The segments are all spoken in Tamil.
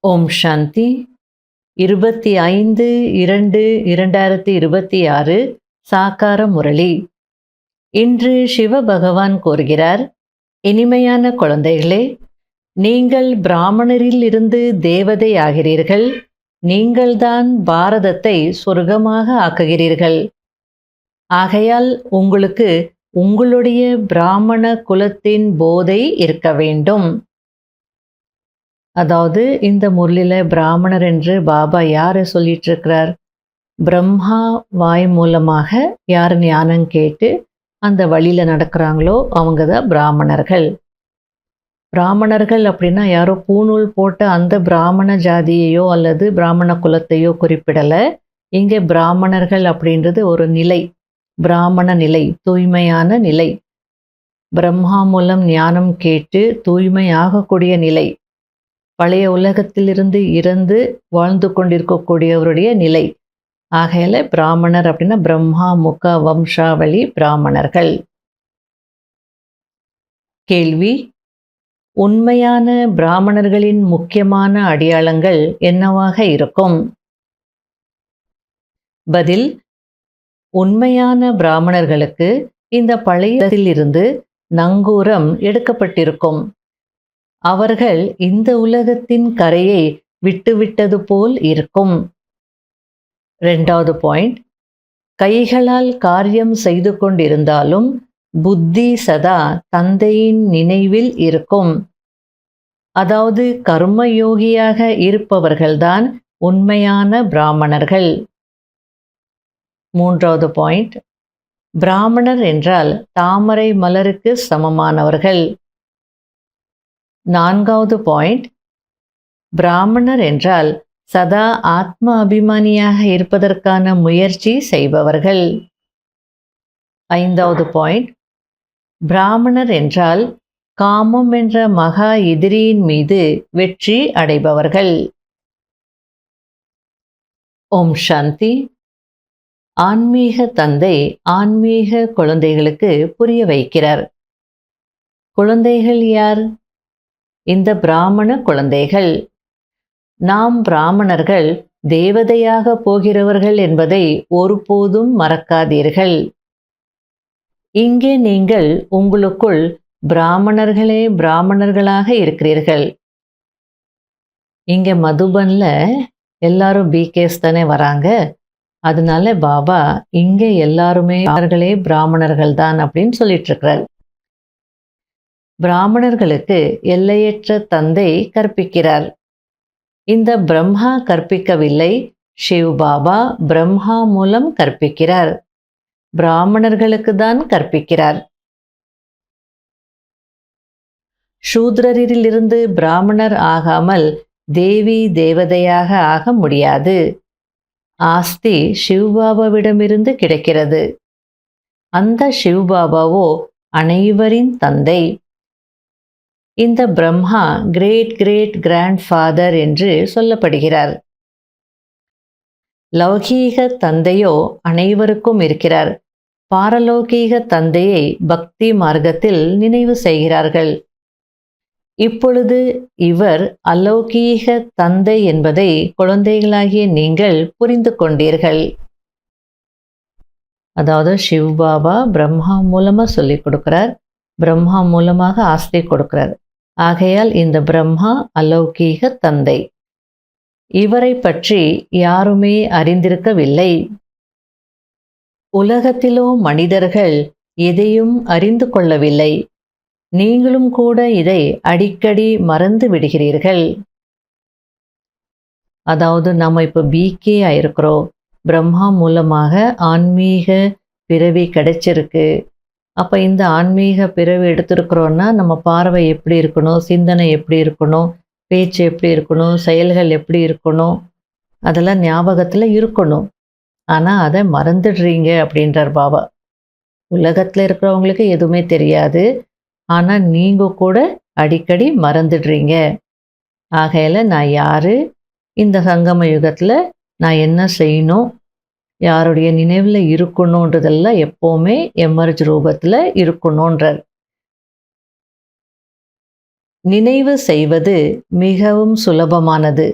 ஓம் சாந்தி 25/2/2026 சாக்கார முரளி. இன்று சிவபகவான் கூறுகிறார், இனிமையான குழந்தைகளே, நீங்கள் பிராமணரில் இருந்து தேவதை ஆகிறீர்கள். நீங்கள்தான் பாரதத்தை சொர்க்கமாக ஆக்குகிறீர்கள். ஆகையால் உங்களுக்கு உங்களுடைய பிராமண குலத்தின் போதை இருக்க வேண்டும். அதாவது இந்த முரளில பிராமணர் என்று பாபா யாரை சொல்லிட்டு இருக்கிறார்? பிரம்மா வாய் மூலமாக யார் ஞானம் கேட்டு அந்த வழியில நடக்கிறாங்களோ அவங்க தான் பிராமணர்கள். பிராமணர்கள் அப்படின்னா யாரோ பூநூல் போட்ட அந்த பிராமண ஜாதியையோ அல்லது பிராமண குலத்தையோ குறிப்பிடலை. இங்கே பிராமணர்கள் அப்படின்றது ஒரு நிலை, பிராமண நிலை, தூய்மையான நிலை, பிரம்மா மூலம் ஞானம் கேட்டு தூய்மையாகக்கூடிய நிலை, பழைய உலகத்திலிருந்து இறந்து வாழ்ந்து கொண்டிருக்கக்கூடியவருடைய நிலை. ஆகையால பிராமணர் அப்படின்னா பிரம்மா முக வம்சாவளி பிராமணர்கள். கேள்வி: உண்மையான பிராமணர்களின் முக்கியமான அடையாளங்கள் என்னவாக இருக்கும்? பதில்: உண்மையான பிராமணர்களுக்கு இந்த பழையதிலிருந்து நங்கூரம் எடுக்கப்பட்டிருக்கும். அவர்கள் இந்த உலகத்தின் கரையை விட்டுவிட்டது போல் இருக்கும். 2வது பாயிண்ட், கைகளால் காரியம் செய்து கொண்டிருந்தாலும் புத்தி சதா தந்தையின் நினைவில் இருக்கும். அதாவது கர்மயோகியாக இருப்பவர்கள்தான் உண்மையான பிராமணர்கள். 3வது பாயிண்ட், பிராமணர் என்றால் தாமரை மலருக்கு சமமானவர்கள். 4வது பாயிண்ட், பிராமணர் என்றால் சதா ஆத்ம அபிமானியாக இருப்பதற்கான முயற்சி செய்பவர்கள். 5வது பாயிண்ட், பிராமணர் என்றால் காமம் என்ற மகா எதிரியின் மீது வெற்றி அடைபவர்கள். ஓம் சாந்தி. ஆன்மீக தந்தை ஆன்மீக குழந்தைகளுக்கு புரிய வைக்கிறார். குழந்தைகள் யார்? இந்த பிராமண குழந்தைகள். நாம் பிராமணர்கள் தேவதையாக போகிறவர்கள் என்பதை ஒருபோதும் மறக்காதீர்கள். இங்கே நீங்கள் உங்களுக்குள் பிராமணர்களே பிராமணர்களாக இருக்கிறீர்கள். இங்கே மதுபன்ல எல்லாரும் பிகேஸ் தானே வராங்க. அதனால பாபா இங்கே எல்லாருமே அவர்களே பிராமணர்கள் தான் அப்படின்னு சொல்லிட்டு இருக்கிறார். பிராமணர்களுக்கு எல்லையற்ற தந்தை கற்பிக்கிறார். இந்த பிரம்மா கற்பிக்கவில்லை, சிவ் பாபா பிரம்மா மூலம் கற்பிக்கிறார். பிராமணர்களுக்கு தான் கற்பிக்கிறார். சூத்ரரிலிருந்து பிராமணர் ஆகாமல் தேவி தேவதையாக ஆக முடியாது. ஆஸ்தி சிவ்பாபாவிடமிருந்து கிடைக்கிறது. அந்த சிவ்பாபாவோ அனைவரின் தந்தை. இந்த Brahma great great grand father என்று சொல்லப்படுகிறார். லௌகீக தந்தையோ அனைவருக்கும் இருக்கிறார். பாரலௌகீக தந்தையை பக்தி மார்க்கத்தில் நினைவு செய்கிறார்கள். இப்பொழுது இவர் அலௌகீக தந்தை என்பதை குழந்தைகளாகிய நீங்கள் புரிந்து கொண்டீர்கள். அதாவது சிவ்பாபா பிரம்மா மூலமாக சொல்லிக் கொடுக்கிறார், பிரம்மா மூலமாக ஆஸ்தி கொடுக்கிறார். ஆகையால் இந்த பிரம்மா அலௌகீக தந்தை. இவரை பற்றி யாருமே அறிந்திருக்கவில்லை. உலகத்திலோ மனிதர்கள் எதையும் அறிந்து கொள்ளவில்லை. நீங்களும் கூட இதை அடிக்கடி மறந்து விடுகிறீர்கள். அதாவது நம்ம இப்போ பிகே ஆயிருக்கிறோம், பிரம்மா மூலமாக ஆன்மீக பிறவி கிடைச்சிருக்கு. அப்போ இந்த ஆன்மீக பிறவி எடுத்திருக்கிறோன்னா நம்ம பார்வை எப்படி இருக்கணும், சிந்தனை எப்படி இருக்கணும், பேச்சு எப்படி இருக்கணும், செயல்கள் எப்படி இருக்கணும், அதெல்லாம் ஞாபகத்தில் இருக்கணும். ஆனால் அதை மறந்துடுறீங்க அப்படின்றார் பாபா. உலகத்தில் இருக்கிறவங்களுக்கு எதுவுமே தெரியாது, ஆனால் நீங்கள் கூட அடிக்கடி மறந்துடுறீங்க. ஆகையில் நான் யார், இந்த சங்கம யுகத்தில் நான் என்ன செய்யணும், யாருடைய நினைவில் இருக்கணுன்றதெல்லாம் எப்போவுமே எமர்ஜ் ரூபத்தில் இருக்கணுன்றார். நினைவு செய்வது மிகவும் சுலபமானது.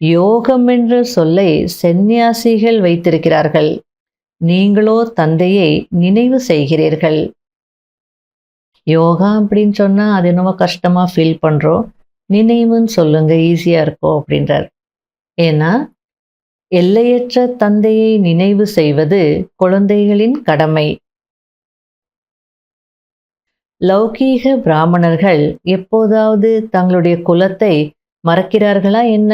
யோகம் என்ற சொல்லை சந்நியாசிகள் வைத்திருக்கிறார்கள். நீங்களோ தந்தையை நினைவு செய்கிறீர்கள். யோகா அப்படின்னு சொன்னா அது என்னமோ கஷ்டமா ஃபீல் பண்றோம். நினைவுன்னு சொல்லுங்க, ஈஸியா இருக்கும் அப்படின்றார். ஏன்னா எல்லையற்ற தந்தையை நினைவு செய்வது குழந்தைகளின் கடமை. லௌகீக பிராமணர்கள் எப்போதாவது தங்களுடைய குலத்தை மறக்கிறார்களா என்ன?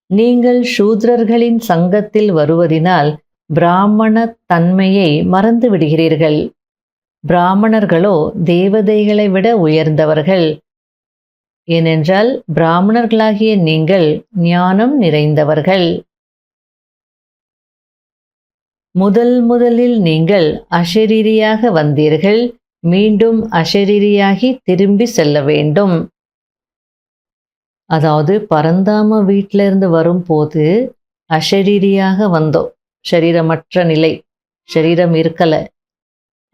நீங்கள் சூத்ரர்களின் சங்கத்தில் வருவதினால் பிராமண தன்மையை மறந்து விடுகிறீர்கள். பிராமணர்களோ தேவதைகளை விட உயர்ந்தவர்கள். ஏனென்றால் பிராமணர்களாகிய நீங்கள் ஞானம் நிறைந்தவர்கள். முதலில் நீங்கள் அஷரீரியாக வந்தீர்கள். மீண்டும் அஷரீரியாகி திரும்பி செல்ல வேண்டும். அதாவது பரந்தாம வீட்டிலிருந்து வரும்போது அஷரீரியாக வந்தோம், சரீரமற்ற நிலை, சரீரம் இருக்கல.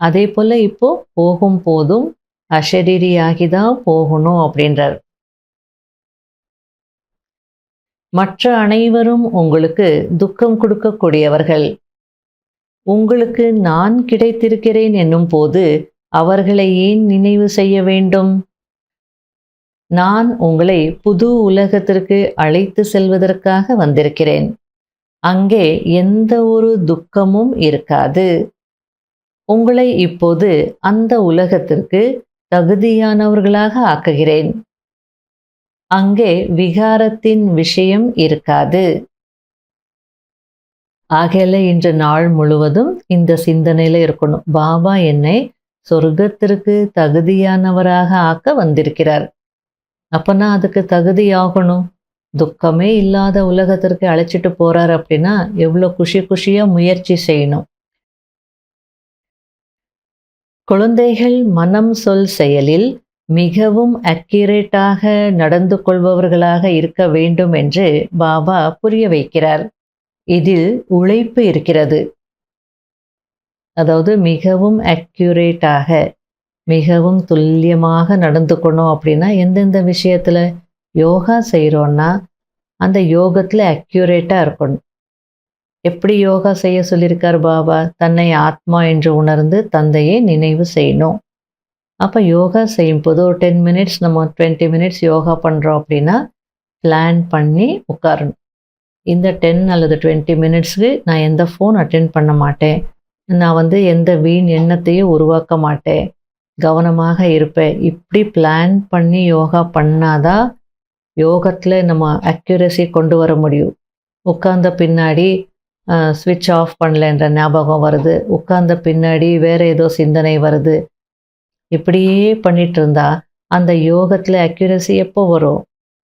அதே போல இப்போ போகும் போதும் அஷரீரியாகி தான் போகணும் அப்படின்றார். மற்ற அனைவரும் உங்களுக்கு துக்கம் கொடுக்கக்கூடியவர்கள். உங்களுக்கு நான் கிடைத்திருக்கிறேன் என்னும் போது அவர்களை ஏன் நினைவு செய்ய வேண்டும்? நான் உங்களை புது உலகத்திற்கு அழைத்து செல்வதற்காக வந்திருக்கிறேன். அங்கே எந்த ஒரு துக்கமும் இருக்காது. உங்களை இப்போது அந்த உலகத்திற்கு தகுதியானவர்களாக ஆக்குகிறேன். அங்கே விகாரத்தின் விஷயம் இருக்காது. ஆகையில இன்று நாள் முழுவதும் இந்த சிந்தனையில இருக்கணும். பாபா என்னை சொர்க்கத்திற்கு தகுதியானவராக ஆக்க வந்திருக்கிறார். அப்பனா அதுக்கு தகுதியாகணும். துக்கமே இல்லாத உலகத்திற்கு அழைச்சிட்டு போறார் அப்படின்னா எவ்வளோ குஷியா முயற்சி செய்யணும். குழந்தைகள் மனம் சொல் செயலில் மிகவும் அக்யூரேட்டாக நடந்து கொள்பவர்களாக இருக்க வேண்டும் என்று பாபா புரிய வைக்கிறார். இதில் உழைப்பு இருக்கிறது. அதாவது மிகவும் அக்யூரேட்டாக, மிகவும் துல்லியமாக நடந்துக்கணும் அப்படின்னா எந்தெந்த விஷயத்துல யோகா செய்கிறோன்னா அந்த யோகத்தில் அக்யூரேட்டாக இருக்கணும். எப்படி யோகா செய்ய சொல்லியிருக்கார் பாபா? தன்னை ஆத்மா என்று உணர்ந்து தந்தையை நினைவு செய்யணும். அப்போ யோகா செய்யும்போது ஒரு 10 மினிட்ஸ், நம்ம 20 மினிட்ஸ் யோகா பண்ணுறோம் அப்படின்னா பிளான் பண்ணி உட்காரணும். இந்த 10 அல்லது 20 மினிட்ஸுக்கு நான் எந்த ஃபோன் அட்டென்ட் பண்ண மாட்டேன். நான் எந்த வீண் எண்ணத்தையும் உருவாக்க மாட்டேன். கவனமாக இருப்பேன். இப்படி பிளான் பண்ணி யோகா பண்ணாதான் யோகத்தில் நம்ம அக்யூரசி கொண்டு வர முடியும். உட்கார்ந்த பின்னாடி ஸ்விட்ச் ஆஃப் பண்ணலன்ற ஞாபகம் வருது. உட்கார்ந்த பின்னாடி வேற ஏதோ சிந்தனை வருது. இப்படியே பண்ணிட்டு இருந்தா அந்த யோகத்தில் அக்யூரசி எப்போ வரும்?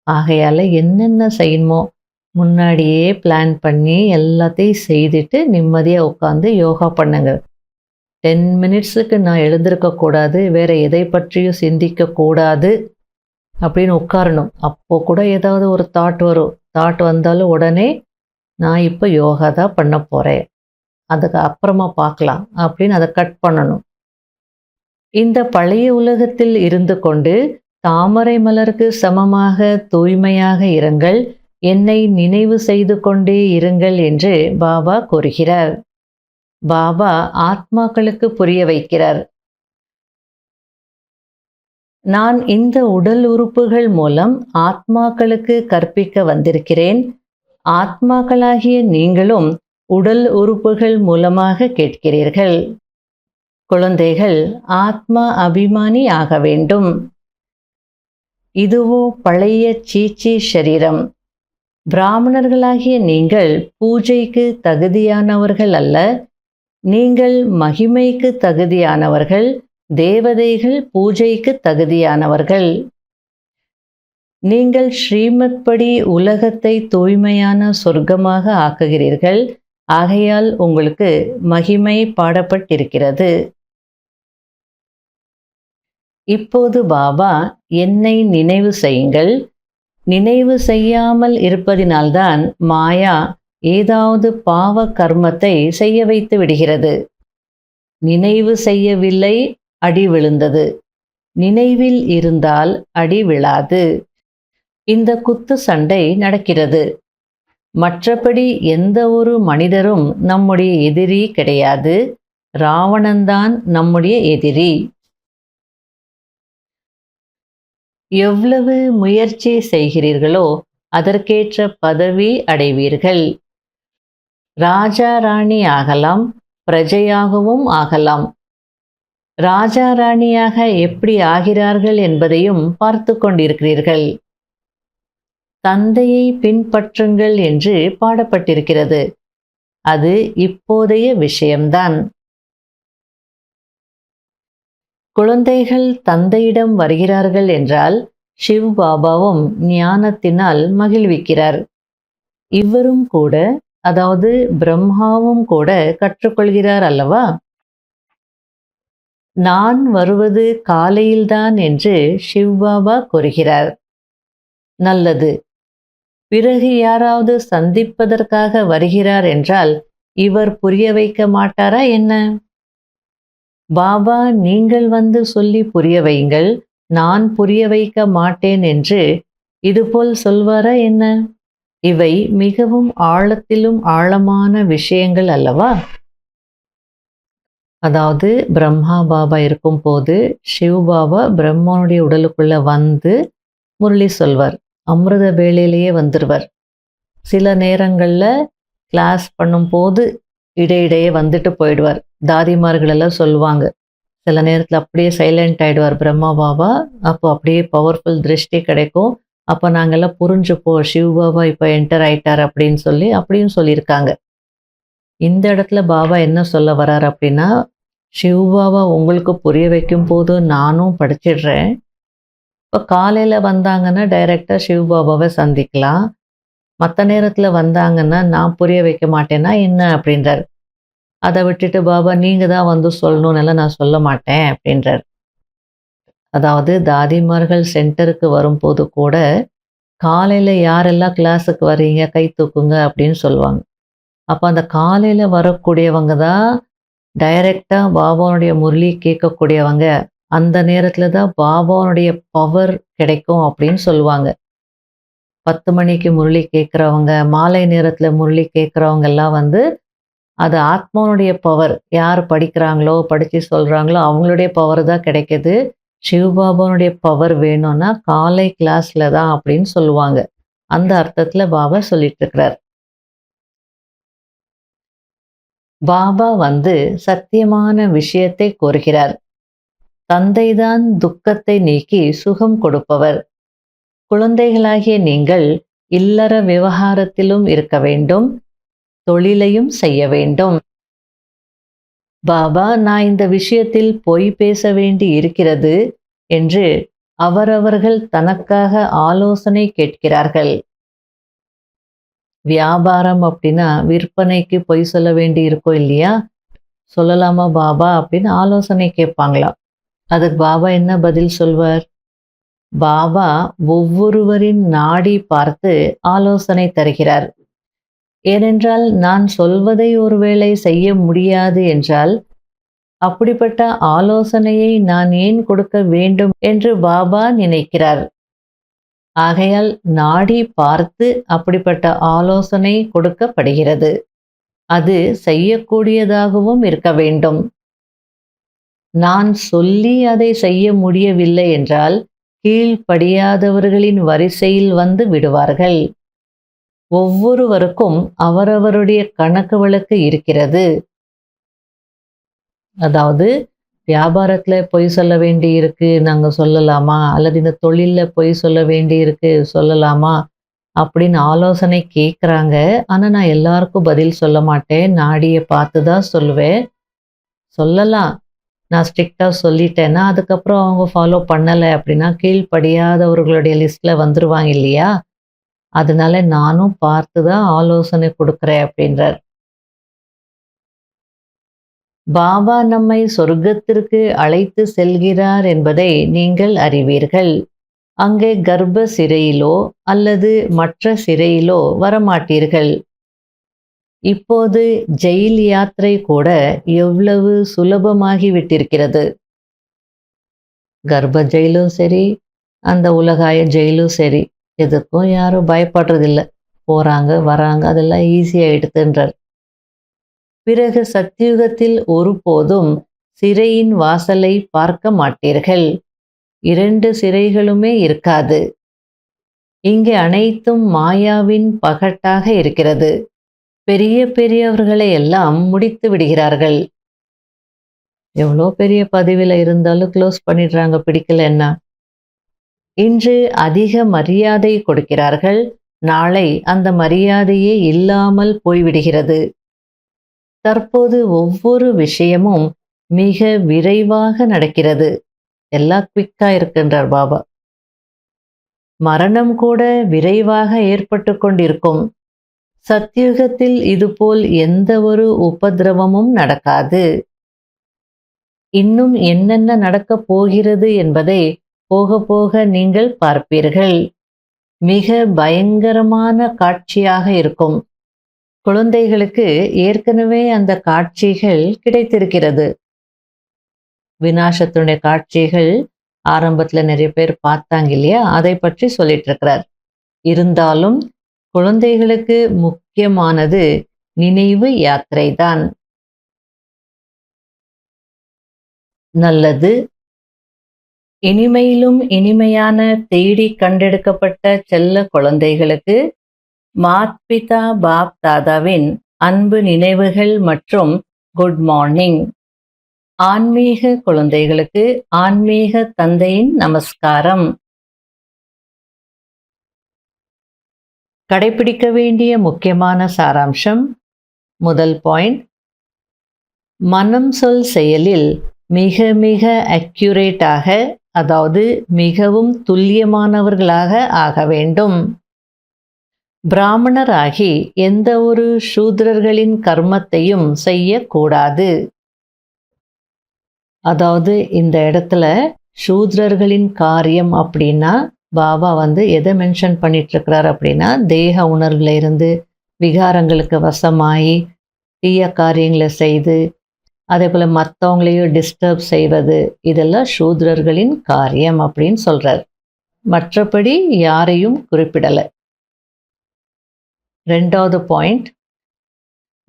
ஆகையால் என்னென்ன செய்யணுமோ முன்னாடியே பிளான் பண்ணி எல்லாத்தையும் செய்துட்டு நிம்மதியாக உட்காந்து யோகா பண்ணுங்க. 10 மினிட்ஸுக்கு நான் எழுந்திருக்கக்கூடாது, வேறு எதை பற்றியும் சிந்திக்கக்கூடாது அப்படின்னு உட்காரணும். அப்போ கூட ஏதாவது ஒரு தாட் வரும். தாட் வந்தாலும் உடனே நான் இப்போ யோகா தான் பண்ண போகிறேன், அதுக்கு அப்புறமா பார்க்கலாம் அப்படின்னு அதை கட் பண்ணணும். இந்த பழைய உலகத்தில் இருந்து கொண்டு தாமரை மலருக்கு சமமாக தூய்மையாக இருங்கள், என்னை நினைவு செய்து கொண்டே இருங்கள் என்று பாபா கூறுகிறார். பாபா ஆத்மாக்களுக்கு புரிய வைக்கிறார். நான் இந்த உடல் உறுப்புகள் மூலம் ஆத்மாக்களுக்கு கற்பிக்க வந்திருக்கிறேன். ஆத்மாக்களாகிய நீங்களும் உடல் உறுப்புகள் மூலமாக கேட்கிறீர்கள். குழந்தைகள் ஆத்மா அபிமானி ஆக வேண்டும். இதுவோ பழைய சீச்சி சரீரம். பிராமணர்களாகிய நீங்கள் பூஜைக்கு தகுதியானவர்கள் அல்ல. நீங்கள் மகிமைக்கு தகுதியானவர்கள். தேவதைகள் பூஜைக்கு தகுதியானவர்கள். நீங்கள் ஸ்ரீமத் படி உலகத்தை தூய்மையான சொர்க்கமாக ஆக்குகிறீர்கள். ஆகையால் உங்களுக்கு மகிமை பாடப்பட்டிருக்கிறது. இப்போது பாபா என்னை நினைவு செய்யுங்கள். நினைவு செய்யாமல் இருப்பதினால்தான் மாயா ஏதாவது பாவ கர்மத்தை செய்ய வைத்து விடுகிறது. நினைவு செய்யவில்லை, அடி விழுந்தது. நினைவில் இருந்தால் அடி விழாது. இந்த குத்து சண்டை நடக்கிறது. மற்றபடி எந்த ஒரு மனிதரும் நம்முடைய எதிரி கிடையாது. ராவணன்தான் நம்முடைய எதிரி. எவ்வளவு முயற்சி செய்கிறீர்களோ அதற்கேற்ற பதவி அடைவீர்கள். ராஜா ராணி ஆகலாம், பிரஜையாகவும் ஆகலாம். ராஜா ராணியாக எப்படி ஆகிறார்கள் என்பதையும் பார்த்து கொண்டிருக்கிறீர்கள். தந்தையை பின்பற்றுங்கள் என்று பாடப்பட்டிருக்கிறது. அது இப்போதைய விஷயம்தான். குழந்தைகள் தந்தையிடம் வருகிறார்கள் என்றால் சிவ் பாபாவும் ஞானத்தினால் மகிழ்விக்கிறார். இவரும் கூட, அதாவது பிரம்மாவும் கூட கற்றுக்கொள்கிறார் அல்லவா? நான் வருவது காலையில்தான் என்று சிவ் பாபா கூறுகிறார். நல்லது. பிறகு யாராவது சந்திப்பதற்காக வருகிறார் என்றால் இவர் புரிய வைக்க மாட்டாரா என்ன? பாபா நீங்கள் வந்து சொல்லி புரிய வையுங்கள், நான் புரிய வைக்க மாட்டேன் என்று இதுபோல் சொல்வாரா என்ன? இவை மிகவும் ஆழத்திலும் ஆழமான விஷயங்கள் அல்லவா? அதாவது பிரம்மா பாபா இருக்கும் போது சிவ் பாபா பிரம்மனுடைய உடலுக்குள்ள வந்து முரளி சொல்வார். அமிர்த வேளையிலேயே வந்துடுவார். சில நேரங்களில் கிளாஸ் பண்ணும்போது இடையிடையே வந்துட்டு போயிடுவார். தாதிமார்கள் எல்லாம் சொல்லுவாங்க, சில நேரத்தில் அப்படியே சைலண்ட் ஆகிடுவார் பிரம்மா பாபா. அப்போ அப்படியே பவர்ஃபுல் திருஷ்டி கிடைக்கும். அப்போ நாங்கள்லாம் புரிஞ்சுப்போம், சிவ் பாபா இப்போ என்டர் ஆயிட்டார் அப்படின்னு சொல்லி அப்படியும் சொல்லியிருக்காங்க. இந்த இடத்துல பாபா என்ன சொல்ல வரார் அப்படின்னா, சிவ் பாபா உங்களுக்கு புரிய வைக்கும் போது நானும் படிச்சிடுறேன். இப்போ காலையில் வந்தாங்கன்னா டைரெக்டாக சிவ் பாபாவை சந்திக்கலாம். மற்ற நேரத்தில் வந்தாங்கன்னா நான் புரிய வைக்க மாட்டேன்னா என்ன அப்படின்றார். அதை விட்டுட்டு பாபா நீங்கள் தான் வந்து சொல்லணும்னு நான் சொல்ல மாட்டேன் அப்படின்றார். அதாவது தாதிமார்கள் சென்டருக்கு வரும்போது கூட காலையில் யாரெல்லாம் கிளாஸுக்கு வர்றீங்க கை தூக்குங்க அப்படின்னு சொல்லுவாங்க. அப்போ அந்த காலையில் வரக்கூடியவங்க தான் டைரெக்டாக பாபாவுடைய முரளி கேட்கக்கூடியவங்க. அந்த நேரத்தில் தான் பாபாவுடைய பவர் கிடைக்கும் அப்படின்னு சொல்லுவாங்க. 10 மணிக்கு முரளி கேட்குறவங்க, மாலை நேரத்தில் முரளி கேட்குறவங்க எல்லாம் வந்து அது ஆத்மாவுடைய பவர். யார் படிக்கிறாங்களோ படித்து சொல்கிறாங்களோ அவங்களுடைய பவர் தான் கிடைக்கிது. சிவபாபாவுடைய பவர் வேணும்னா காலை கிளாஸில் தான் அப்படின்னு சொல்லுவாங்க. அந்த அர்த்தத்தில் பாபா சொல்லிட்டு இருக்கிறார். பாபா வந்து சத்தியமான விஷயத்தை கோருகிறார். தந்தைதான் துக்கத்தை நீக்கி சுகம் கொடுப்பவர். குழந்தைகளாகிய நீங்கள் இல்லற விவகாரத்திலும் இருக்க வேண்டும், தொழிலையும் செய்ய வேண்டும். பாபா நான் இந்த விஷயத்தில் பொய் பேச வேண்டி இருக்கிறது என்று அவரவர்கள் தனக்காக ஆலோசனை கேட்கிறார்கள். வியாபாரம் அப்படின்னா விற்பனைக்கு பொய் சொல்ல வேண்டி இருக்கும் இல்லையா? சொல்லலாமா பாபா அப்படின்னு ஆலோசனை கேட்பாங்களாம். அதுக்கு பாபா என்ன பதில் சொல்வார்? பாபா ஒவ்வொருவரின் நாடி பார்த்து ஆலோசனை தருகிறார். ஏனென்றால் நான் சொல்வதை ஒருவேளை செய்ய முடியாது என்றால் அப்படிப்பட்ட ஆலோசனையை நான் ஏன் கொடுக்க வேண்டும் என்று பாபா நினைக்கிறார். ஆகையால் நாடி பார்த்து அப்படிப்பட்ட ஆலோசனை கொடுக்கப்படுகிறது. அது செய்யக்கூடியதாகவும் இருக்க வேண்டும். நான் சொல்லி அதை செய்ய முடியவில்லை என்றால் கீழ்ப்படியாதவர்களின் வரிசையில் வந்து விடுவார்கள். ஒவ்வொருவருக்கும் அவரவருடைய கணக்கு வழக்கு இருக்கிறது. அதாவது வியாபாரத்துல பொய் சொல்ல வேண்டி இருக்கு, நாங்க சொல்லலாமா? அல்லது இந்த தொழில்ல பொய் சொல்ல வேண்டி இருக்கு, சொல்லலாமா? அப்படின்னு ஆலோசனை கேட்குறாங்க. ஆனா நான் எல்லாருக்கும் பதில் சொல்ல மாட்டேன். நாடியை பார்த்து தான் சொல்லுவேன். சொல்லலாம். நான் ஸ்ட்ரிக்டா சொல்லிட்டேன்னா அதுக்கப்புறம் அவங்க ஃபாலோ பண்ணலை அப்படின்னா கீழ்ப்படியாதவர்களுடைய லிஸ்ட்ல வந்துருவாங்க இல்லையா? அதனால நானும் பார்த்து தான் ஆலோசனை கொடுக்குறேன் அப்படின்றார். பாபா நம்மை சொர்க்கத்திற்கு அழைத்து செல்கிறார் என்பதை நீங்கள் அறிவீர்கள். அங்கே கர்ப்ப சிறையிலோ அல்லது மற்ற சிறையிலோ வரமாட்டீர்கள். இப்போது ஜெயில் யாத்திரை கூட எவ்வளவு சுலபமாகி விட்டிருக்கிறது. கர்ப்ப ஜெயிலும் சரி, அந்த உலகாய ஜெயிலும் சரி, எதுக்கும் யாரும் பயப்படுறதில்ல. போறாங்க, வராங்க, அதெல்லாம் ஈஸியா எடுத்துன்றார். பிறகு சத்தியுகத்தில் ஒருபோதும் சிறையின் வாசலை பார்க்க மாட்டீர்கள். 2 சிறைகளுமே இருக்காது. இங்கே அனைத்தும் மாயாவின் பகட்டாக இருக்கிறது. பெரிய பெரியவர்களை எல்லாம் முடித்து விடுகிறார்கள். எவ்வளோ பெரிய பதவியில இருந்தாலும் க்ளோஸ் பண்ணிடுறாங்க பிடிக்கலன்னா. இன்று அதிக மரியாதை கொடுக்கிறார்கள். நாளை அந்த மரியாதையே இல்லாமல் போய்விடுகிறது. தற்போது ஒவ்வொரு விஷயமும் மிக விரைவாக நடக்கிறது. எல்லாம் குவிக்கா இருக்கின்றார் பாபா. மரணம் கூட விரைவாக ஏற்பட்டு கொண்டிருக்கும். சத்தியுகத்தில் இதுபோல் எந்த ஒரு உபதிரவமும் நடக்காது. இன்னும் என்னென்ன நடக்கப் போகிறது என்பதை போக போக நீங்கள் பார்ப்பீர்கள். மிக பயங்கரமான காட்சியாக இருக்கும். குழந்தைகளுக்கு ஏற்கனவே அந்த காட்சிகள் கிடைத்திருக்கிறது. விநாசத்தினுடைய காட்சிகள் ஆரம்பத்துல நிறைய பேர் பார்த்தாங்க இல்லையா, அதை பற்றி சொல்லிட்டு இருக்கிறார். இருந்தாலும் குழந்தைகளுக்கு முக்கியமானது நினைவு யாத்திரை தான். நல்லது. இனிமையிலும் இனிமையான தேடி கண்டெடுக்கப்பட்ட செல்ல குழந்தைகளுக்கு மாத்பிதா பாப் தாதாவின் அன்பு நினைவுகள் மற்றும் குட் மார்னிங். ஆன்மீக குழந்தைகளுக்கு ஆன்மீக தந்தையின் நமஸ்காரம். கடைபிடிக்க வேண்டிய முக்கியமான சாராம்சம். முதல் பாயிண்ட், மனம் சொல் செயலில் மிக மிக அக்யூரேட்டாக, அதாவது மிகவும் துல்லியமானவர்களாக ஆக வேண்டும். பிராமணராகி எந்த ஒரு சூத்ரர்களின் கர்மத்தையும் செய்யக்கூடாது. அதாவது இந்த இடத்துல சூத்ரர்களின் காரியம் அப்படின்னா பாபா எதை மென்ஷன் பண்ணிட்டு இருக்கிறார் அப்படின்னா, தேக உணர்வுல இருந்து விகாரங்களுக்கு வசமாயி தீய காரியங்களை செய்து அதே போல் மற்றவங்களையும் டிஸ்டர்ப் செய்வது, இதெல்லாம் சூத்ரர்களின் காரியம் அப்படின்னு சொல்றார். மற்றபடி யாரையும் குறிப்பிடலை. 2வது பாயிண்ட்,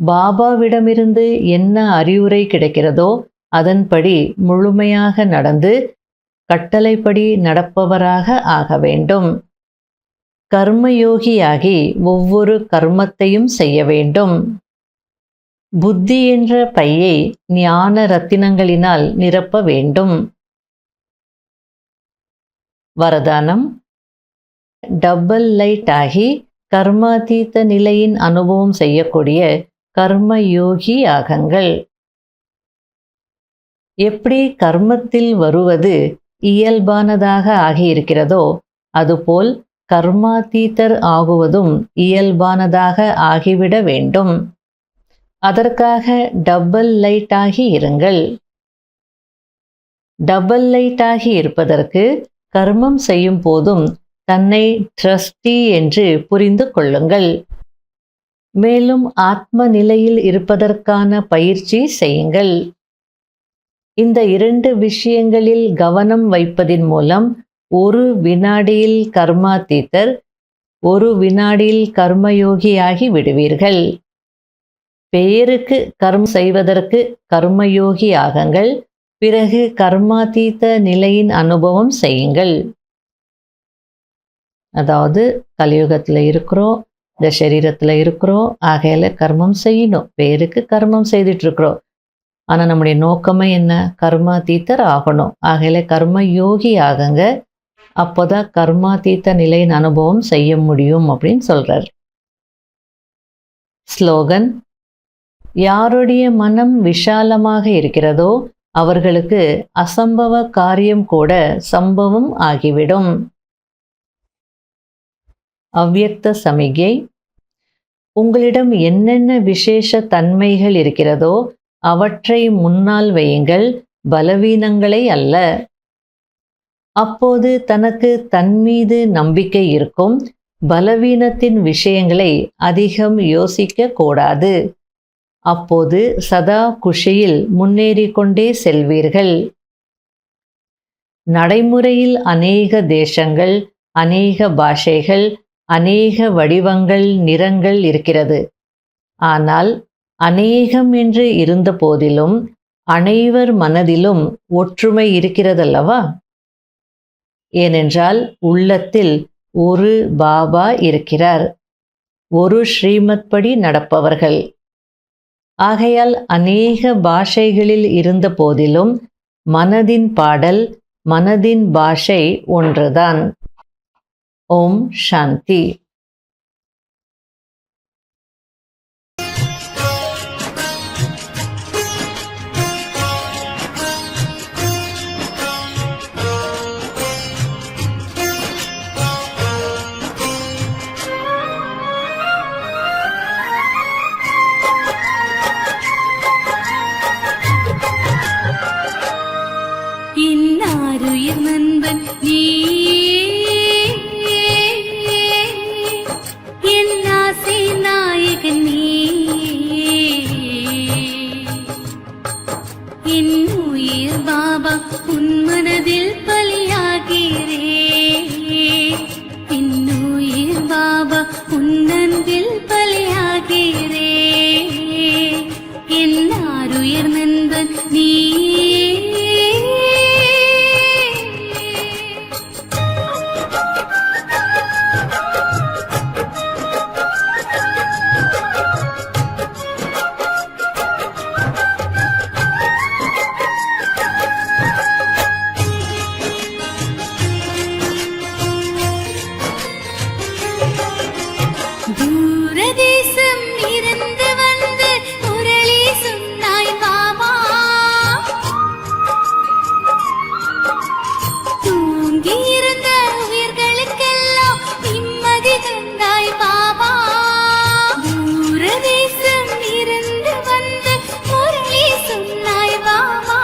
பாபாவிடமிருந்து என்ன அறிவுரை கிடைக்கிறதோ அதன்படி முழுமையாக நடந்து கட்டளைப்படி நடப்பவராக ஆக வேண்டும். கர்மயோகியாகி ஒவ்வொரு கர்மத்தையும் செய்ய வேண்டும். புத்தி என்ற பையை ஞான ரத்தினங்களினால் நிரப்ப வேண்டும். வரதானம், டபுள் லைட் ஆகி கர்மாதீத நிலையின் அனுபவம் செய்யக்கூடிய கர்மயோகி ஆகங்கள். எப்படி கர்மத்தில் வருவது இயல்பானதாக ஆகியிருக்கிறதோ அதுபோல் கர்மாதீதர் ஆகுவதும் இயல்பானதாக ஆகிவிட வேண்டும். அதற்காக டபுள் லைட் ஆகி இருங்கள். டபுள் லைட் ஆகி இருப்பதற்கு கர்மம் செய்யும் போதும் தன்னை ட்ரஸ்டி என்று புரிந்து கொள்ளுங்கள். மேலும் ஆத்ம நிலையில் இருப்பதற்கான பயிற்சி செய்யுங்கள். இந்த 2 விஷயங்களில் கவனம் வைப்பதின் மூலம் ஒரு வினாடியில் கர்மாதீதர், ஒரு வினாடியில் கர்மயோகியாகி விடுவீர்கள். பெயருக்கு கர்மம் செய்வதற்கு கர்மயோகி ஆகுங்கள். பிறகு கர்மாதீத நிலையின் அனுபவம் செய்யுங்கள். அதாவது கலியுகத்தில் இருக்கிறோம், இந்த சரீரத்தில் இருக்கிறோம், ஆகையில கர்மம் செய்யணும். பேருக்கு கர்மம் செய்துட்டு இருக்கிறோம். ஆனால் நம்முடைய நோக்கமே என்ன? கர்மாதீதர் ஆகணும். ஆகையில கர்மயோகி ஆகுங்க. அப்போதான் கர்மாதீத நிலையின் அனுபவம் செய்ய முடியும் அப்படின்னு சொல்றார். ஸ்லோகன், யாருடைய மனம் விஷாலமாக இருக்கிறதோ அவர்களுக்கு அசம்பவ காரியம் கூட சம்பவம் ஆகிவிடும். அவ்யக்த சமிகை, உங்களிடம் என்னென்ன விசேஷ தன்மைகள் இருக்கிறதோ அவற்றை முன்னால் வையுங்கள், பலவீனங்களை அல்ல. அப்போது தனக்கு தன்மீது நம்பிக்கை இருக்கும். பலவீனத்தின் விஷயங்களை அதிகம் யோசிக்க கூடாது. அப்போது சதா குஷியில் முன்னேறி கொண்டே செல்வீர்கள். நடைமுறையில் அநேக தேசங்கள், அநேக பாஷைகள், அநேக வடிவங்கள், நிறங்கள் இருக்கிறது. ஆனால் அநேகம் என்று இருந்த போதிலும் அனைவர் மனதிலும் ஒற்றுமை இருக்கிறதல்லவா? ஏனென்றால் உள்ளத்தில் ஒரு பாபா இருக்கிறார், ஒரு ஸ்ரீமத் படி நடப்பவர்கள். ஆகையால் அநேக பாஷைகளில் இருந்த போதிலும் மனதின் பாடல், மனதின் பாஷை ஒன்றுதான். ஓம் சாந்தி. இன்னாருயிர் நண்பன் நீயே, என் ஆசை நாயகன் நீயே, என் உயிர் பாபா உன் மனதில் பலியாகிறே, என் உயிர் பாபா உன் அன்பில் பலியாகிறே, என்னாருயிர் நண்பன் நீயே. தூரதேசம் இருந்து வந்து முரளி சொன்னாய் பாபா, தூங்கியிருந்த உயிர்களுக்கெல்லாம் நிம்மதி தந்தாய் பாபா. தூரதேசம் இருந்து வந்து முரளி சொன்னாய் பாபா,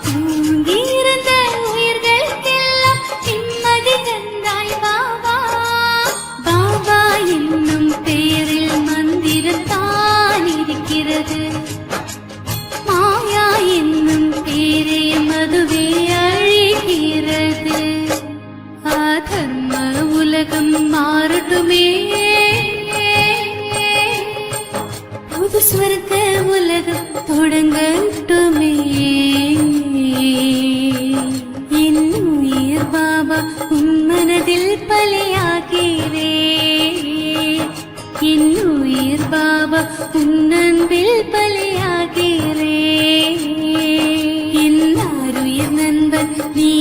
தூங்கியிருந்த உயிர்களுக்கெல்லாம் நிம்மதி தந்தாய் பாபா. பாபா என்னும் பெயரில் மந்திரத்தான் இருக்கிறது, மாயா என்னும் பேரே மதுவே அழிகிறது. அதர்ம உலகம் மாறட்டுமே, புது ஸ்வர்க்க உலகம் தொடங்கட்டுமே. என் உயிர் பாபா உன் மனதில் பலியாகிறே, என் உயிர் பாபா உன் அன்பில் பலியாகிறே, என் ஆருயிர் நண்பன் நீ.